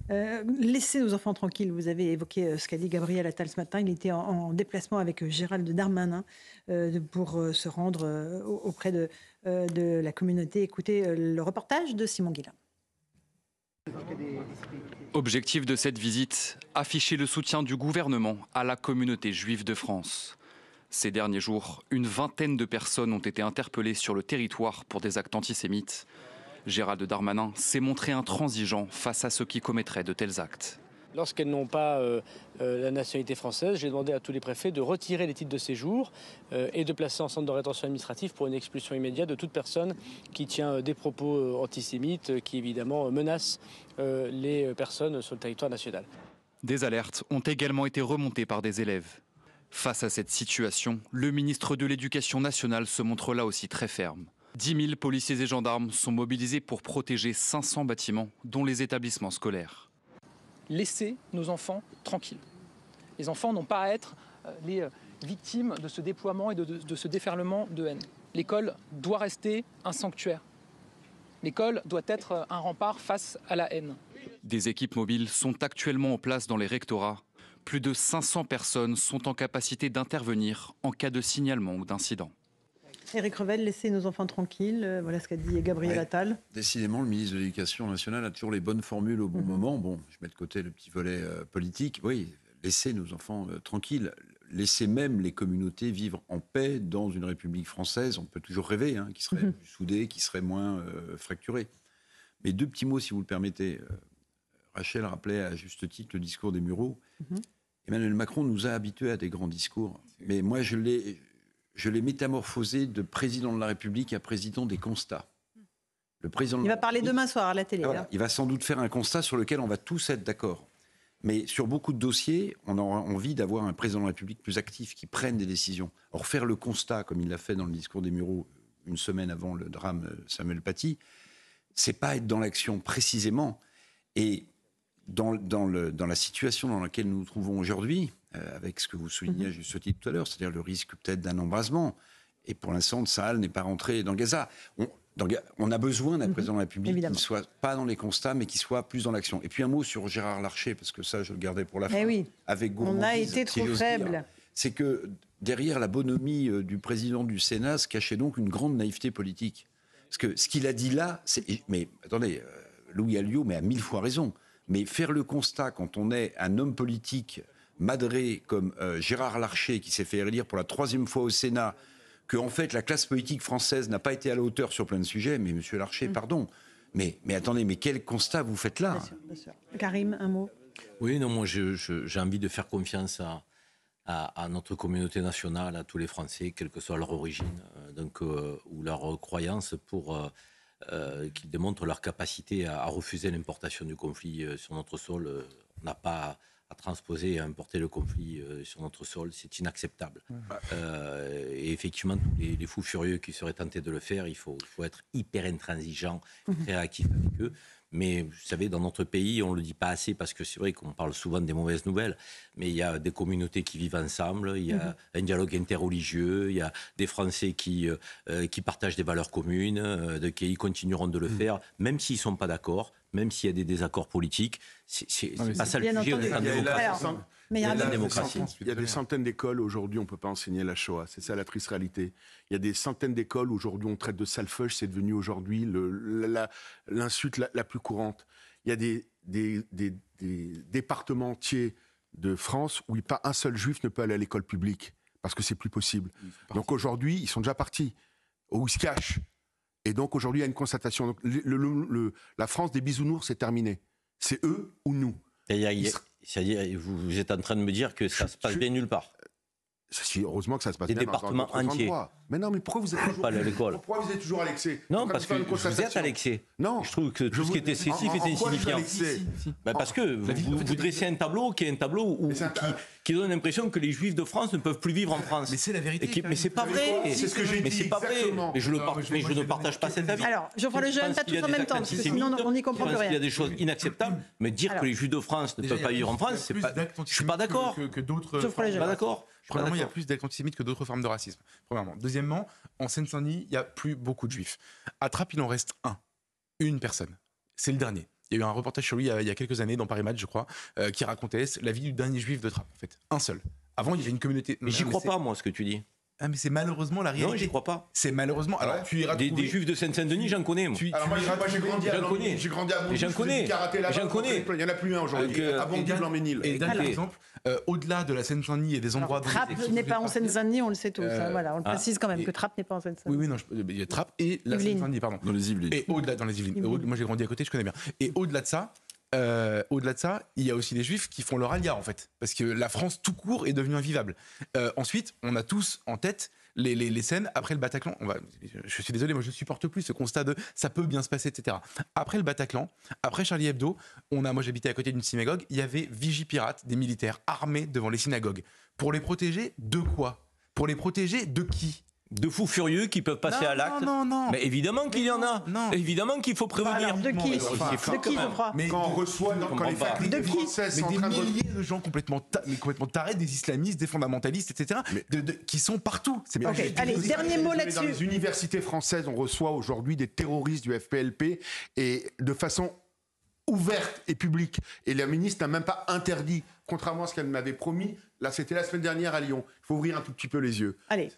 Laissez nos enfants tranquilles. Vous avez évoqué ce qu'a dit Gabriel Attal ce matin. Il était en déplacement avec Gérald Darmanin pour se rendre auprès de la communauté. Écoutez le reportage de Simon Guillain. Objectif de cette visite, afficher le soutien du gouvernement à la communauté juive de France. Ces derniers jours, une vingtaine de personnes ont été interpellées sur le territoire pour des actes antisémites. Gérald Darmanin s'est montré intransigeant face à ceux qui commettraient de tels actes. Lorsqu'elles n'ont pas la nationalité française, j'ai demandé à tous les préfets de retirer les titres de séjour et de placer en centre de rétention administrative pour une expulsion immédiate de toute personne qui tient des propos antisémites qui évidemment menacent les personnes sur le territoire national. Des alertes ont également été remontées par des élèves. Face à cette situation, le ministre de l'Éducation nationale se montre là aussi très ferme. 10 000 policiers et gendarmes sont mobilisés pour protéger 500 bâtiments, dont les établissements scolaires. Laissez nos enfants tranquilles. Les enfants n'ont pas à être les victimes de ce déploiement et de ce déferlement de haine. L'école doit rester un sanctuaire. L'école doit être un rempart face à la haine. Des équipes mobiles sont actuellement en place dans les rectorats. Plus de 500 personnes sont en capacité d'intervenir en cas de signalement ou d'incident. Éric Revel, laissez nos enfants tranquilles. Voilà ce qu'a dit Gabriel Attal. Décidément, le ministre de l'Éducation nationale a toujours les bonnes formules au bon moment. Bon, je mets de côté le petit volet politique. Oui, laissez nos enfants tranquilles. Laissez même les communautés vivre en paix dans une République française. On peut toujours rêver, qui serait plus soudée, qui serait moins fracturée. Mais deux petits mots, si vous le permettez. Rachel rappelait à juste titre le discours des Mureaux. Emmanuel Macron nous a habitués à des grands discours. Mais moi, je l'ai métamorphosé de président de la République à président des constats. Il va parler demain soir à la télé. Voilà, il va sans doute faire un constat sur lequel on va tous être d'accord. Mais sur beaucoup de dossiers, on aura envie d'avoir un président de la République plus actif, qui prenne des décisions. Or, faire le constat, comme il l'a fait dans le discours des Mureaux, une semaine avant le drame Samuel Paty, c'est pas être dans l'action précisément. Et dans la situation dans laquelle nous nous trouvons aujourd'hui, avec ce que vous soulignez à juste titre tout à l'heure, c'est-à-dire le risque peut-être d'un embrasement, et pour l'instant, Tsahal n'est pas rentré dans Gaza. On a besoin d'un président de la République qui ne soit pas dans les constats, mais qui soit plus dans l'action. Et puis un mot sur Gérard Larcher, parce que ça, je le gardais pour la fin. Avec gourmandise, on a été trop faible. C'est que derrière la bonhomie du président du Sénat se cachait donc une grande naïveté politique. Parce que ce qu'il a dit là, mais attendez, Louis Alliot, mais a 1000 fois raison. Mais faire le constat quand on est un homme politique madré comme Gérard Larcher, qui s'est fait élire pour la 3e fois au Sénat, que en fait la classe politique française n'a pas été à la hauteur sur plein de sujets, mais monsieur Larcher, pardon, mais attendez, mais quel constat vous faites là? Bien sûr. Karim, un mot. Oui, non, moi j'ai envie de faire confiance à notre communauté nationale, à tous les Français, quelle que soit leur origine, ou leur croyance, pour qu'ils démontrent leur capacité à refuser l'importation du conflit sur notre sol. On n'a pas à transposer et à importer le conflit sur notre sol, c'est inacceptable. Et effectivement, tous les fous furieux qui seraient tentés de le faire, il faut être hyper intransigeant, très réactif avec eux. Mais vous savez, dans notre pays, on ne le dit pas assez, parce que c'est vrai qu'on parle souvent des mauvaises nouvelles, mais il y a des communautés qui vivent ensemble, il y a un dialogue interreligieux, il y a des Français qui partagent des valeurs communes, qui continueront de le faire, même s'ils ne sont pas d'accord, même s'il y a des désaccords politiques. C'est pas ça le sujet, on est en démocratie. Mais il y a des centaines d'écoles aujourd'hui, on ne peut pas enseigner la Shoah. C'est ça la triste réalité. Il y a des centaines d'écoles aujourd'hui, on traite de salfeuge, c'est devenu aujourd'hui l'insulte la plus courante. Il y a des départements entiers de France où pas un seul juif ne peut aller à l'école publique, parce que c'est plus possible. Donc aujourd'hui, ils sont déjà partis, où ils se cachent. Et donc aujourd'hui, il y a une constatation. Donc, la France des bisounours, c'est terminé. C'est eux ou nous. C'est-à-dire, vous êtes en train de me dire que ça se passe bien nulle part. Heureusement que ça se passe bien. Des départements entiers. Mais non, mais pourquoi vous êtes toujours pas à l'école? Pourquoi vous êtes toujours à l'excès? Non, parce que vous êtes à l'excès. Non. Je trouve que tout ce qui est excessif est insignifiant. Parce que vous dressez un tableau qui est un tableau qui donne l'impression que les Juifs de France ne peuvent plus vivre en France. Mais c'est la vérité. Mais c'est pas vrai. C'est ce que j'ai dit. Mais c'est pas vrai. Mais je ne partage pas cet avis. Alors, Geoffroy Lejeune, pas tous en même temps, parce que sinon on n'y comprend plus rien. Il y a des choses inacceptables, mais dire que les Juifs de France ne peuvent pas vivre en France, je ne suis pas d'accord. Je suis pas d'accord. Premièrement, il y a plus d'actes antisémites que d'autres formes de racisme. Premièrement. Deuxièmement, en Seine-Saint-Denis, il n'y a plus beaucoup de juifs. À Trappes, il en reste une personne. C'est le dernier. Il y a eu un reportage sur lui il y a quelques années dans Paris Match, je crois, qui racontait la vie du dernier juif de Trappes, en fait. Un seul. Avant, il y avait une communauté. Mais j'y crois pas, moi, ce que tu dis. Ah, mais c'est malheureusement la réalité. Non, j'y crois pas. C'est malheureusement. Alors, tu iras Des juifs de Seine-Saint-Denis, j'en connais, moi. Alors moi, j'ai grandi à connais. J'ai grandi à Bondy, J'en je faisais connais. du karaté là-bas. J'en connais. Il n'y en a plus un aujourd'hui. À Bondy, Blanc-Ménil. Et d'un exemple, au-delà de la Seine-Saint-Denis et des endroits... Trappes n'est pas en Seine-Saint-Denis, on le sait tous. Voilà, on le précise quand même que Trappes n'est pas en Seine-Saint-Denis. Oui, non, il y a Trappes et la Yvelines. Seine-Saint-Denis, pardon. Dans les Yvelines. Et au-delà, dans les Yvelines. Moi, j'ai grandi à côté, je connais bien. Et au-delà de ça, il y a aussi les Juifs qui font leur alia, en fait. Parce que la France, tout court, est devenue invivable. Ensuite, on a tous en tête les scènes après le Bataclan. Je suis désolé, moi, je ne supporte plus ce constat de ça peut bien se passer, etc. Après le Bataclan, après Charlie Hebdo, moi, j'habitais à côté d'une synagogue, il y avait Vigipirates, des militaires armés devant les synagogues. Pour les protéger de quoi? Pour les protéger de qui? De fous furieux qui peuvent passer à l'acte. Non. Mais évidemment qu'il y en a. Non. Évidemment qu'il faut prévenir. Alors, de qui De qui, je crois Mais Quand on reçoit, quand les facultés françaises sont en des train de... milliers de gens complètement tarés, des islamistes, des fondamentalistes, etc., qui sont partout. C'est pas Ok, juste- allez, dernier mot Dans là-dessus. les universités françaises, on reçoit aujourd'hui des terroristes du FPLP et de façon ouverte et publique. Et la ministre n'a même pas interdit, contrairement à ce qu'elle m'avait promis. Là, c'était la semaine dernière à Lyon. Il faut ouvrir un tout petit peu les yeux. Allez,